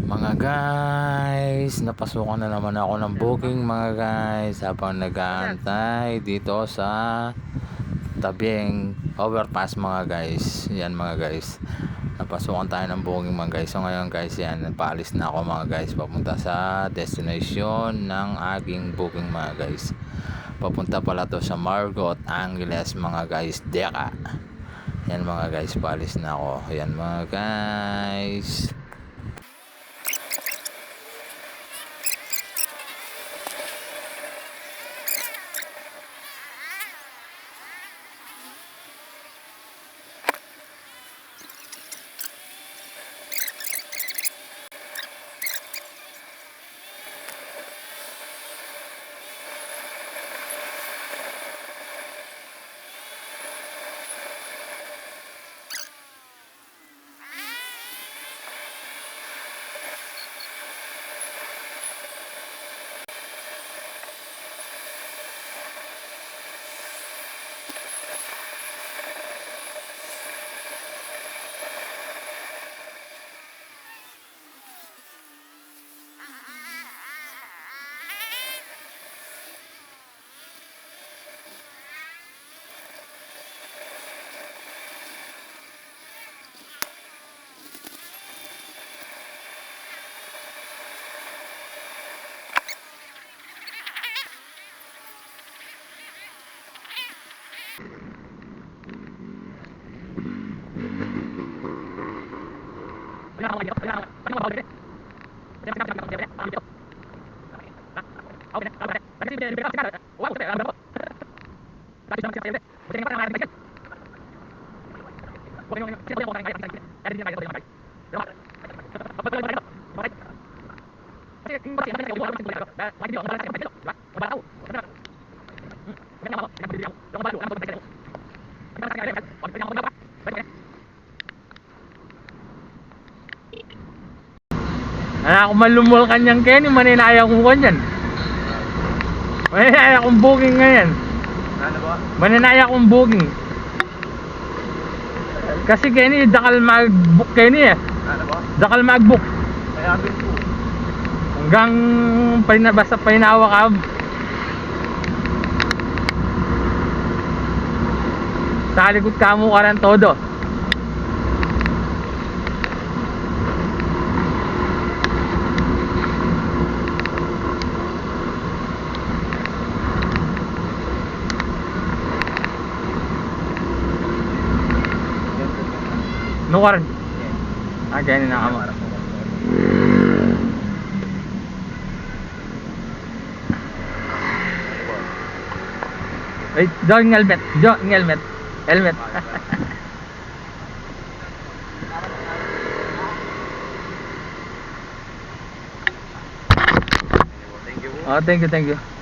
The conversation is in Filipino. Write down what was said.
Mga guys, napasukan na naman ako ng booking mga guys habang nag-aantay dito sa tabing overpass mga guys. Yan mga guys, napasukan tayo ng booking mga guys. So ngayon guys, yan, paalis na ako mga guys papunta sa destination ng aking booking mga guys. Papunta pala to sa Margot Angeles mga guys, Deca. Yan mga guys, paalis na ako. Yan mga guys. Ako malumol kanyang Kenny, maninaya kong kanyan. Maninaya kong booking ngayon. Ano ba? Maninaya kong booking. Kasi Kenny, dakal mag-book Kenny eh. Ano ba? Dakal mag-book. Kaya abin po. Hanggang basta painawa ka. Sa likod ka mo ka rin todo. Nukaran. Ganyan na kamo. Wait, dong helmet. Dong helmet. Helmet. Thank you. Oh, thank you.